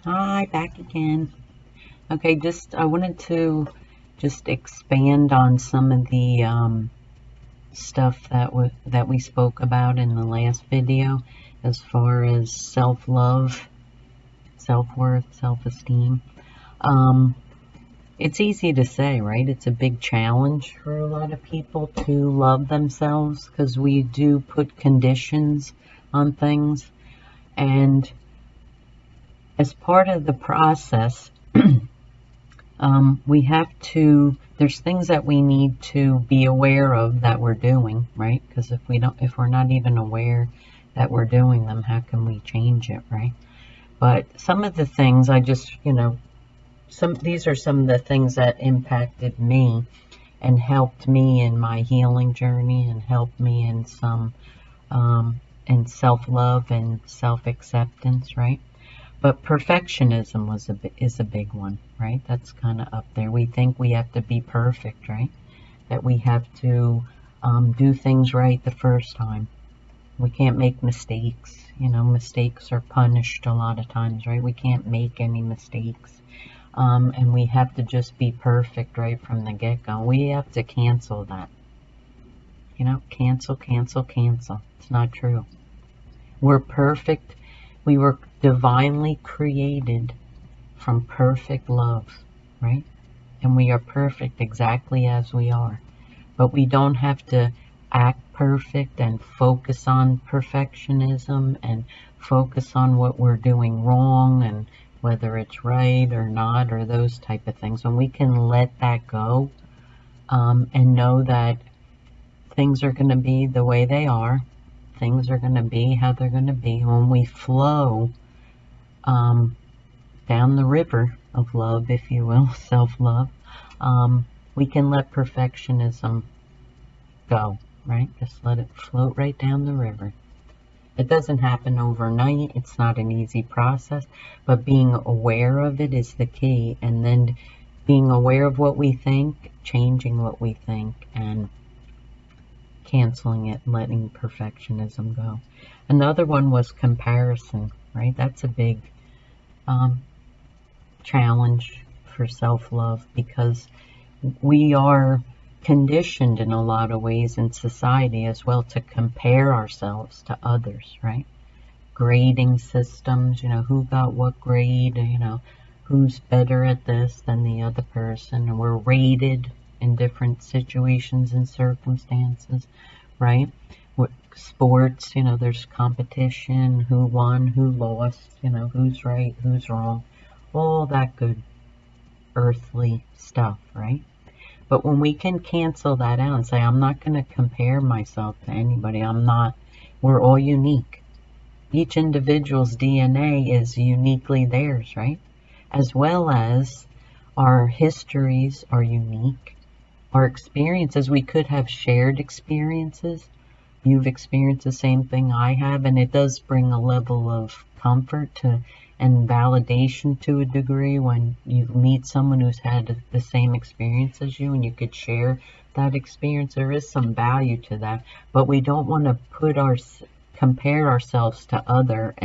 Hi, back again. Okay, I wanted to just expand on some of the stuff that we spoke about in the last video, as far as self-love, self-worth, self-esteem. Um, it's easy to say, right? It's a big challenge for a lot of people to love themselves because we do put conditions on things, and as part of the process. We have to, there's things that we need to be aware of that we're doing, right? Because if we're not even aware that we're doing them, how can we change it, right? But some of the things I just, these are some of the things that impacted me and helped me in my healing journey and helped me in in self-love and self-acceptance, right? But perfectionism is a big one, right? That's kind of up there. We think we have to be perfect, right? That we have to do things right the first time. We can't make mistakes. Mistakes are punished a lot of times, right? We can't make any mistakes. And we have to just be perfect right from the get-go. We have to cancel that. Cancel, cancel, cancel. It's not true. We're perfect. We were divinely created from perfect love, right? And we are perfect exactly as we are. But we don't have to act perfect and focus on perfectionism and focus on what we're doing wrong and whether it's right or not or those type of things. When we can let that go, and know that things are going to be the way they are, things are going to be how they're going to be. When we flow um, down the river of love, if you will, self-love, we can let perfectionism go, right? Just let it float right down the river. It doesn't happen overnight. It's not an easy process, but being aware of it is the key. And then being aware of what we think, changing what we think, and canceling it, letting perfectionism go. Another one was comparison, right? That's a big um, challenge for self-love because we are conditioned in a lot of ways in society as well to compare ourselves to others, right? Grading systems, who got what grade, who's better at this than the other person. And we're rated in different situations and circumstances, right? Sports, there's competition, who won, who lost, who's right, who's wrong, all that good earthly stuff, right? But when we can cancel that out and say, I'm not going to compare myself to anybody, we're all unique. Each individual's DNA is uniquely theirs, right? As well as our histories are unique. Our experiences, we could have shared experiences. You've experienced the same thing I have, and it does bring a level of comfort and validation to a degree when you meet someone who's had the same experience as you and you could share that experience. There is some value to that, but we don't want to compare ourselves to others,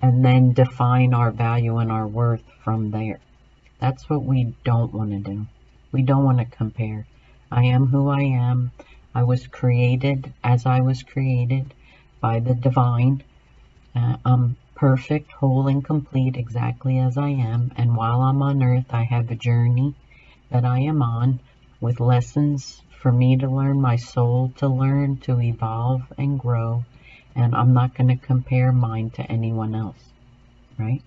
and then define our value and our worth from there. That's what we don't want to do. We don't want to compare. I am who I am. I was created as I was created by the divine. I'm perfect, whole, and complete exactly as I am. And while I'm on earth, I have a journey that I am on with lessons for me to learn, my soul to learn, to evolve and grow. And I'm not going to compare mine to anyone else, right?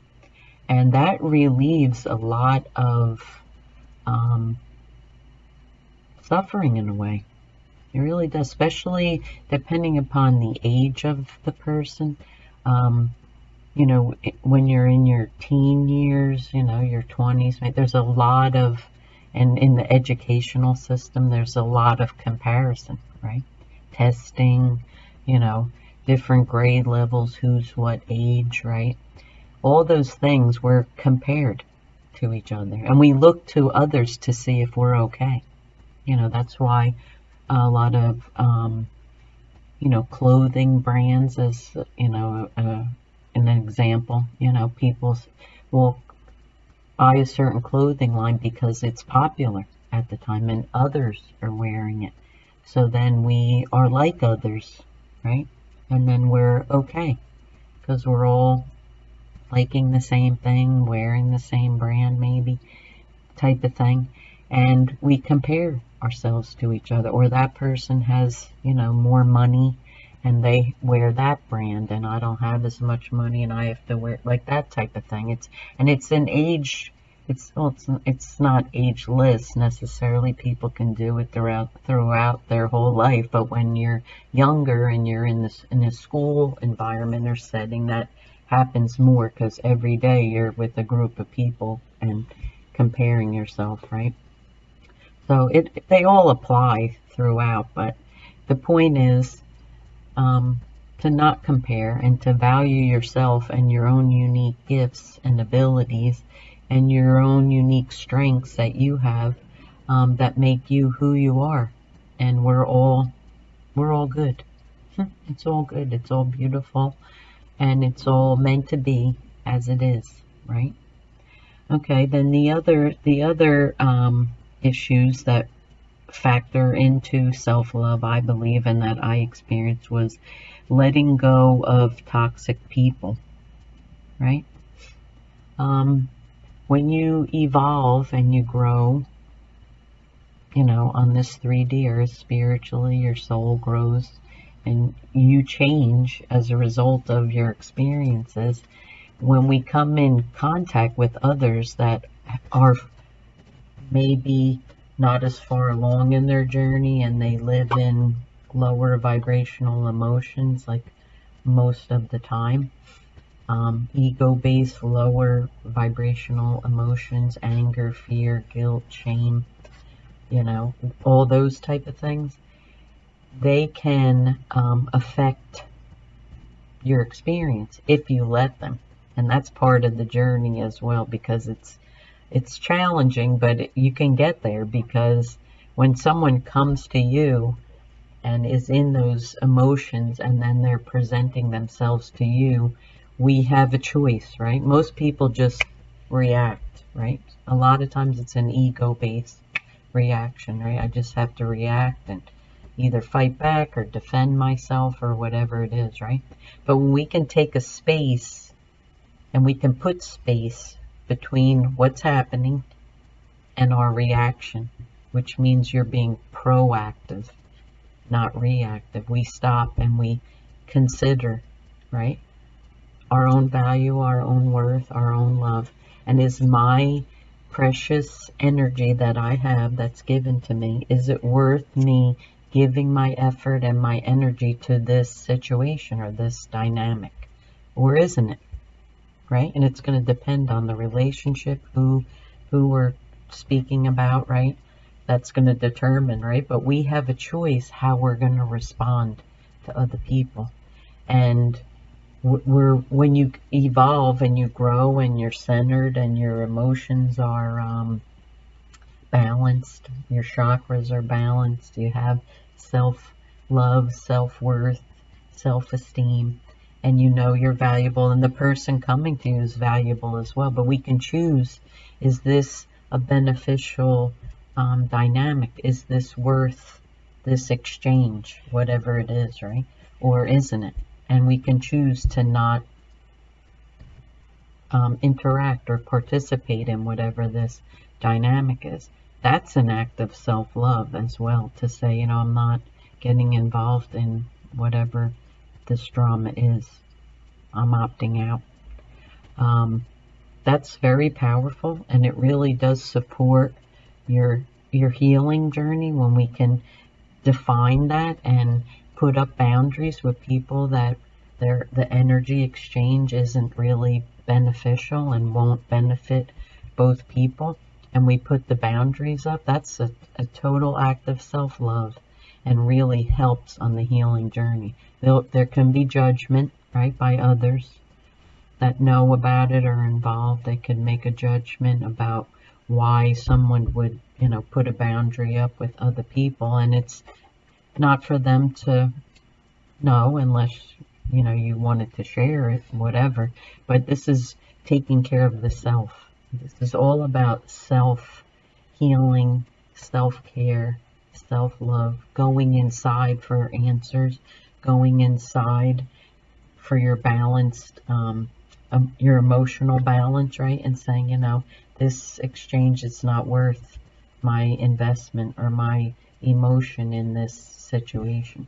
And that relieves a lot of um, suffering in a way. It really does, especially depending upon the age of the person. Um, when you're in your teen years, your 20s, there's a lot of, and in the educational system, there's a lot of comparison, right? Testing, you know, different grade levels, who's what age, right? All those things were compared to each other. And we look to others to see if we're okay. That's why a lot of, clothing brands, as, an example, people will buy a certain clothing line because it's popular at the time and others are wearing it. So then we are like others, right? And then we're okay because we're all liking the same thing, wearing the same brand maybe, type of thing. And we compare ourselves to each other. Or that person has, more money and they wear that brand and I don't have as much money and I have to wear like that type of thing. It's an age, it's not ageless necessarily. People can do it throughout their whole life, but when you're younger and you're in a school environment or setting, that happens more because every day you're with a group of people and comparing yourself, right? So they all apply throughout, but the point is to not compare and to value yourself and your own unique gifts and abilities and your own unique strengths that you have, that make you who you are. And we're all good. It's all good. It's all beautiful, and it's all meant to be as it is, right? Okay, then the other issues that factor into self-love, I believe, and that I experienced was letting go of toxic people, right? Um, when you evolve and you grow, on this 3D earth spiritually, your soul grows and you change as a result of your experiences. When we come in contact with others that are maybe not as far along in their journey and they live in lower vibrational emotions, like most of the time, ego-based lower vibrational emotions, anger, fear, guilt, shame, all those type of things, they can affect your experience if you let them. And that's part of the journey as well, because it's challenging, but you can get there, because when someone comes to you and is in those emotions and then they're presenting themselves to you, we have a choice, right? Most people just react, right? A lot of times it's an ego-based reaction, right? I just have to react and either fight back or defend myself or whatever it is, right? But when we can take a space and we can put space between what's happening and our reaction, which means you're being proactive, not reactive. We stop and we consider, right? Our own value, our own worth, our own love. And is my precious energy that I have that's given to me, is it worth me giving my effort and my energy to this situation or this dynamic? Or isn't it? Right? And it's going to depend on the relationship, who we're speaking about, right? That's going to determine, right? But we have a choice how we're going to respond to other people. And when you evolve and you grow and you're centered and your emotions are balanced, your chakras are balanced, you have self-love, self-worth, self-esteem, and you know you're valuable, and the person coming to you is valuable as well. But we can choose, is this a beneficial dynamic? Is this worth this exchange, whatever it is, right? Or isn't it? And we can choose to not interact or participate in whatever this dynamic is. That's an act of self-love as well, to say, I'm not getting involved in whatever this drama is. I'm opting out. That's very powerful, and it really does support your healing journey when we can define that and put up boundaries with people that the energy exchange isn't really beneficial and won't benefit both people, and we put the boundaries up. That's a total act of self-love and really helps on the healing journey. There can be judgment, right, by others that know about it or are involved. They could make a judgment about why someone would, put a boundary up with other people, and it's not for them to know unless you wanted to share it, whatever. But this is taking care of the self. This is all about self-healing, self-care, self-love, going inside for answers, going inside for your balanced, your emotional balance, right? And saying, this exchange is not worth my investment or my emotion in this situation.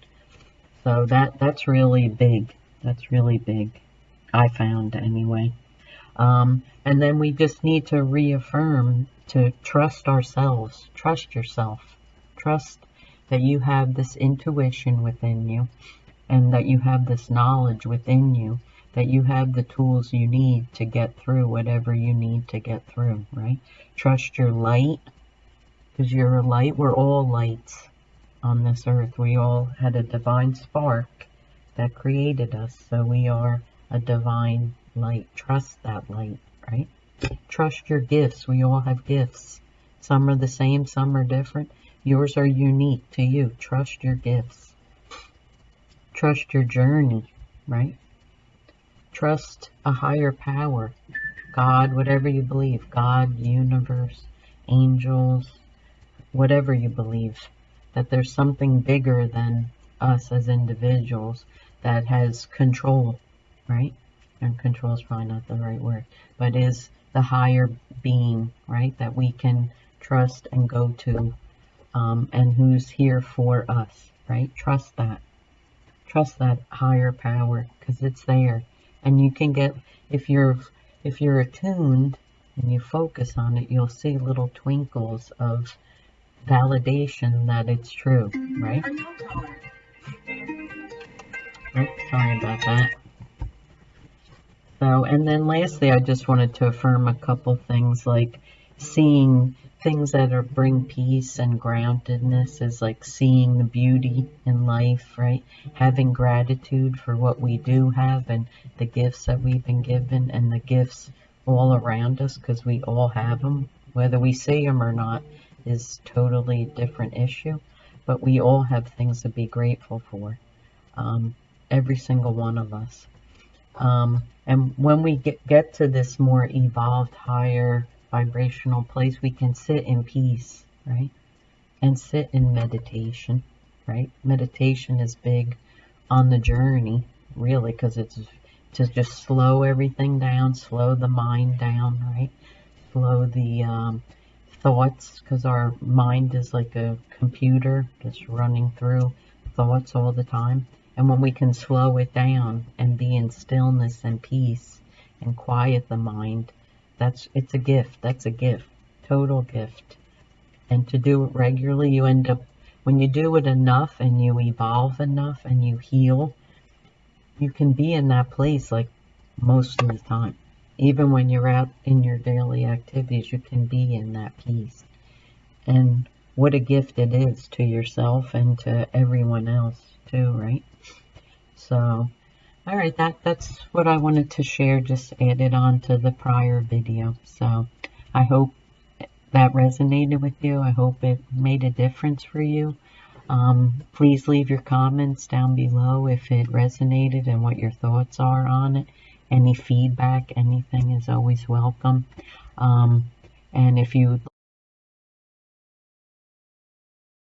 So that's really big. That's really big. I found anyway. And then we just need to reaffirm to trust ourselves. Trust yourself. Trust that you have this intuition within you and that you have this knowledge within you, that you have the tools you need to get through whatever you need to get through, right? Trust your light, because you're a light. We're all lights on this earth. We all had a divine spark that created us, so we are a divine light. Trust that light, right? Trust your gifts. We all have gifts. Some are the same, some are different. Yours are unique to you. Trust your gifts. Trust your journey, right? Trust a higher power. God, whatever you believe. God, universe, angels, whatever you believe. That there's something bigger than us as individuals that has control, right? And control is probably not the right word, but is the higher being, right? That we can trust and go to, and who's here for us, right? Trust that. Trust that higher power, because it's there. And you can get, if you're attuned and you focus on it, you'll see little twinkles of validation that it's true, right? Oh, sorry about that. So, and then lastly, I just wanted to affirm a couple things, like seeing things that bring peace and groundedness is like seeing the beauty in life, right? Having gratitude for what we do have and the gifts that we've been given and the gifts all around us, because we all have them. Whether we see them or not is totally a different issue, but we all have things to be grateful for, every single one of us. And when we get to this more evolved, higher vibrational place, we can sit in peace, right? And sit in meditation, right? Meditation is big on the journey, really, because it's to just slow everything down, slow the mind down, right? Slow the thoughts, because our mind is like a computer just running through thoughts all the time. And when we can slow it down and be in stillness and peace and quiet the mind, it's a gift. That's a gift, total gift. And to do it regularly, you end up, when you do it enough and you evolve enough and you heal, you can be in that place like most of the time. Even when you're out in your daily activities, you can be in that peace. And what a gift it is to yourself and to everyone else too, right? So, all right, that's what I wanted to share, just added on to the prior video. So I hope that resonated with you. I hope it made a difference for you. Please leave your comments down below if it resonated and what your thoughts are on it. Any feedback, anything is always welcome. And if you